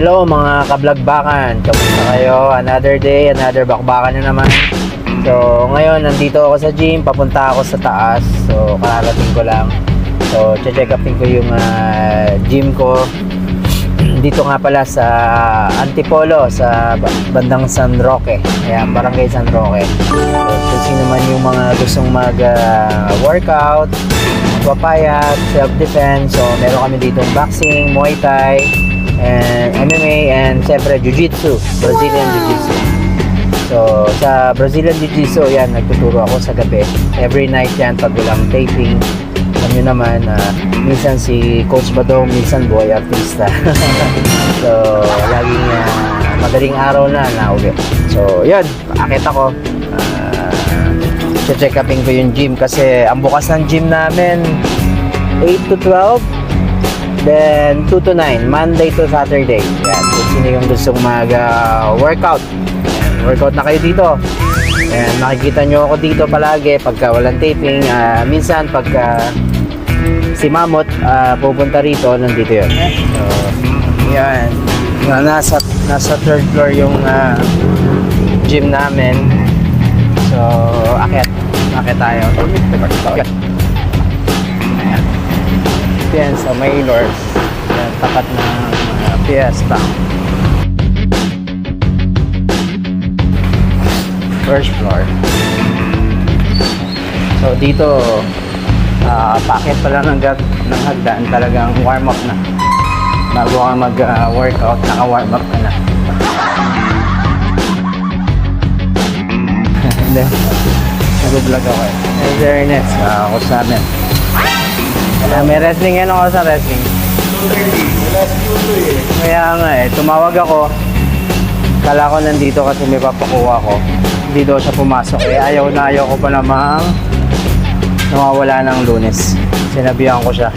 Hello mga kablagbakan, kamusta kayo? Another day, another bakbakan na naman. So ngayon nandito ako sa gym, papunta ako sa taas. So kararating ko lang. So check upin ko yung gym ko. Dito nga pala sa Antipolo, sa bandang San Roque. Ayan, Barangay San Roque. So kung sino man yung mga gustong mag-workout, papayat, self-defense. So meron kami ditong boxing, Muay Thai, and MMA, and siyempre Jiu-Jitsu, Brazilian Jiu-Jitsu. So sa Brazilian Jiu-Jitsu, yan, nagtuturo ako sa gabi. Every night yan pag walang taping. Alam nyo naman, minsan si Coach Badong, minsan Boy Artista. So laging madaling araw na nauwi. So yan, akit ako. Check upin ko yung gym kasi ang bukas ng gym namin 8 to 12, then 2 to 9, Monday to Saturday. Yan, kung sino yung gustong mag-workout, workout na kayo dito. Yan, makikita nyo ako dito palagi pagka walang taping. Minsan pagka si Mamot pupunta rito, nandito yun. So yan, nasa third floor yung gym namin. So akit tayo. Ayan. Yan sa Maylor's, tapat ng Fiesta. First floor. So dito paakit pa lang ng hagdan, talagang warm up na. Bago ka mag-workout, naka-warm up ka na. Hindi. Nag-vlog ako eh. And very next, coach namin. May wrestling yan ako sa wrestling. Kaya nga eh, tumawag ako. Kala ko nandito kasi may papakuha ko. Hindi daw siya pumasok eh. Ayaw ko pa namang nawawala ng Lunes. Sinabihan ko siya.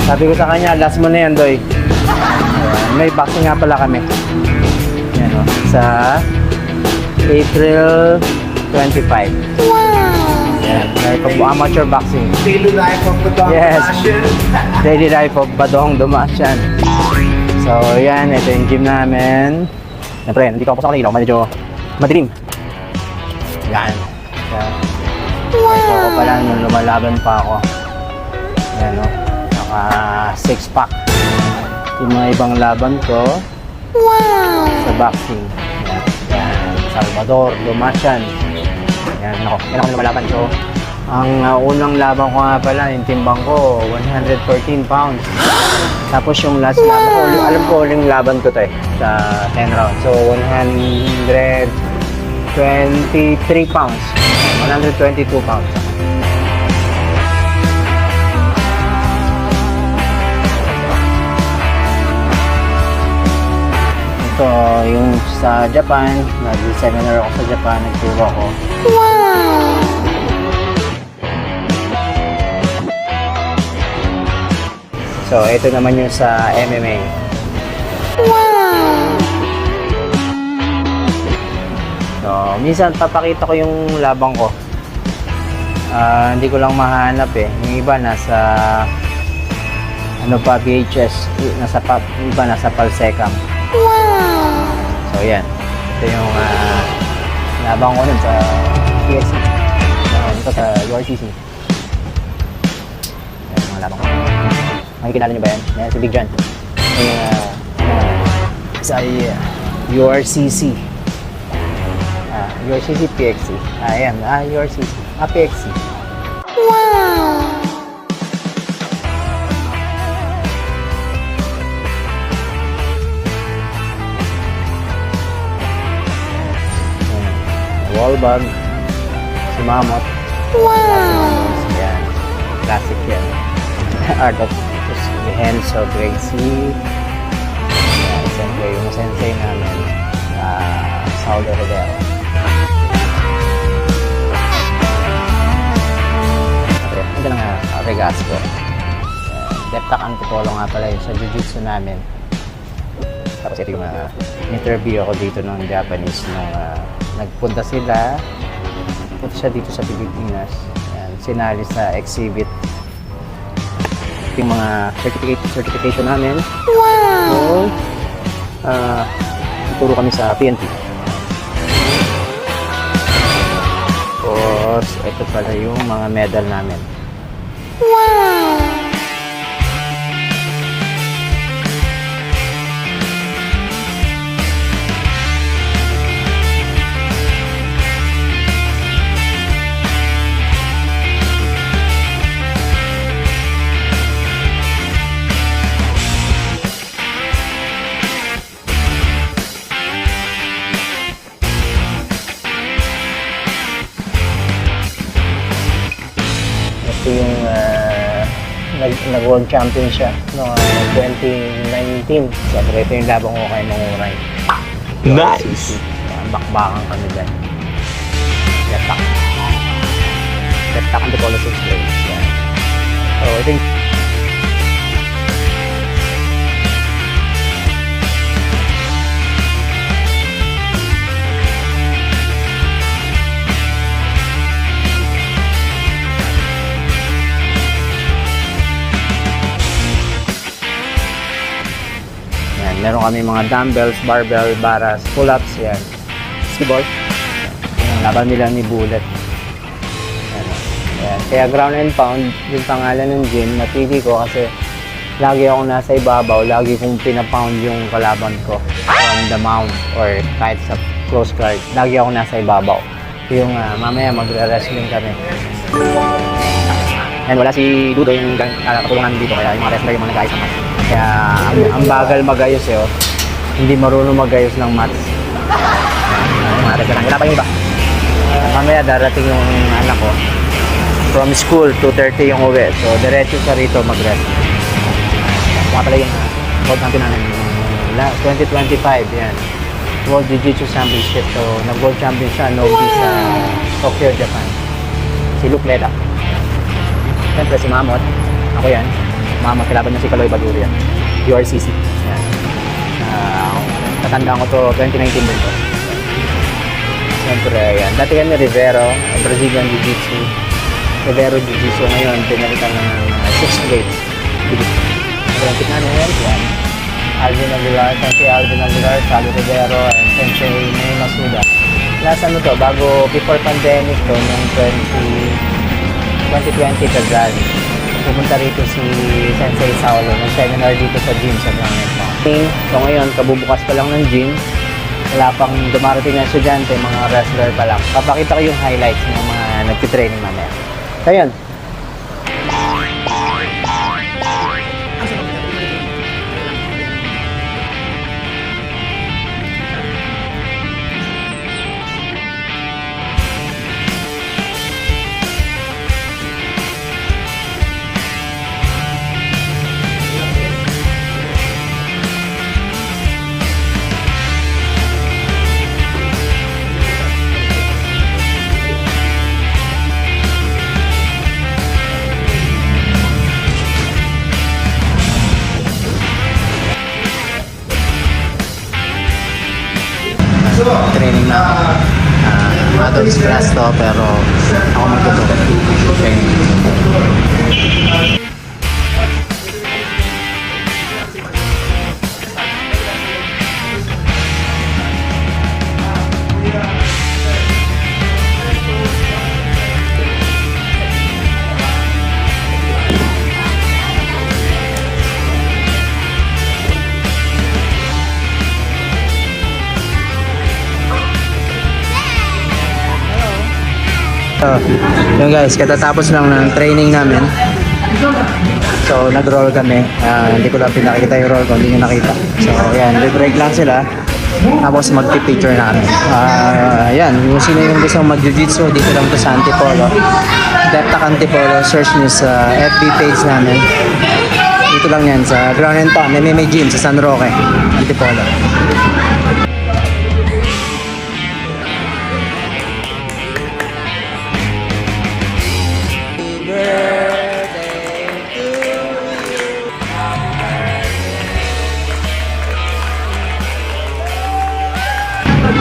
Sabi ko sa kanya, last mo na yan, Doy. May boxing nga pala kami. Yan o. Sa April 25. Wow! Yan. Amateur boxing. Daily life of Badong Dumasyan. Daily life of Badong Dumasyan. So, yan. Ito yung gym namin. Siyempre, nandito ako sa kanila. Medyo madilim. Yan. Wow! Ito ko pala nung lumalaban pa ako. Yan o. Naka 6-pack. Yung mga ibang laban ko. Wow! Sa boxing. Yan. Salvador Dumasyan. Yan ako. Yan ako lumalaban. So, ang unang laban ko nga pala, yung timbang ko, 114 pounds. Tapos yung last laban ko, alam ko uling laban ko to eh, sa 10 rounds. So, 123 pounds. 122 pounds. Ito, yung sa Japan, nag-seminar ako sa Japan, nagturo ako. Wow! So, ito naman yung sa MMA. Wow! So, minsan papakita ko yung labang ko. Hindi ko lang mahanap eh. Yung iba nasa ano pa, VHS, iba nasa Palsecam. Wow! So, yan. Ito yung labang ko nun sa PSC. Ito sa URCC. Yan, mga labang ko. Makikilala nyo ba yan? Yan, si Big John. Sa URCC. URCC, PXC. Ayan, URCC. PXC. Wow! Wallbag. Si Mamot. Wow! Yan. Classic yan. Art of the Hands of Gracie. Siyempre yung sensei namin, Saulo Rodero. Ito lang Regasco. Deptak Antipolo nga pala yun sa Jiu-Jitsu namin. Tapos ito yung interview ako dito ng Japanese nung nagpunta sila. Punta siya dito sa Pilipinas. Sinali sa exhibit yung mga certification namin. Wow! So, ituro kami sa PNP. Tapos, ito pala yung mga medal namin. Ito yung nag-world champion siya noong 2019. Siyempre, ito yung labang ko kay Manguray. Nice! Bakbakan kami dyan. Letak. Letak ang Dipolo 6 grades. Yan. So, I think yan, meron kami mga dumbbells, barbell, baras, pull-ups, yan. Basketball. Yan, laban nila ni Bullet. Yan. Yan. Kaya ground and pound, yung pangalan ng gym, napili ko kasi lagi akong nasa ibabaw, lagi kong pinapound yung kalaban ko from the mount or kahit sa close guard. Lagi akong nasa ibabaw. Yung mamaya magre-wrestling kami. And wala si Dudo yung katulungan dito, kaya yung mga wrestler yung mga nag-ayos ng mats. Kaya ang bagal mag-ayos eh, oh. Hindi marunong mag-ayos ng mats. Mga wrestler lang. Wala pa yung iba. Mamaya darating yung anak ko. From school, 2:30 yung uwi. So, diretso siya rito mag-rest. Mga pala yung world champion namin. 2025, yan. World Jiu-Jitsu Championship. So, nag-world champion siya, Nogi sa Tokyo, Japan. Si Luke Leda. Siyempre si Mamot, ako yan. Mamot, kilaban niya si Kaloy Baduria. URCC. Yan. Tatandaan ko to, 2019 din to. Siyempre, yan. Dati yan ni Rivero, Brazilian Jiu-Jitsu. Rivero Jiu-Jitsu ngayon, pinalitan na ng 6 grades. Olympic na yan. Yan. Alvin Aguilar, si Alvin Aguilar, Sally Rivero, and Sensei May Masuda. Last ano to, bago, before pandemic to, noong 2020 Kazal. Pumunta rito si Sensei Saulo ng seminar dito sa gym sa Ground and Pound. So ngayon, kabubukas pa lang ng gym. Wala pang dumarating na estudyante, mga wrestler pa lang. Papakita ko yung highlights ng mga nagtitraining mamaya. So yun. Training na adults class to, pero ako magtuturo. Yun guys, katatapos lang ng training namin. So nag-roll kami. Hindi ko lang pinakita yung roll ko, hindi nyo nakita. So yan, break lang sila. Tapos mag-picture na kami. Yan, kung sino yung gusto mag-jiu-jitsu, dito lang to sa Antipolo. Deptak Antipolo, search nyo sa FB page namin. Dito lang yan, sa Ground and Pound, MMA Gym sa San Roque, Antipolo.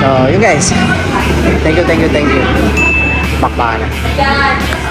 So, yun guys. Thank you. Bakbakan na.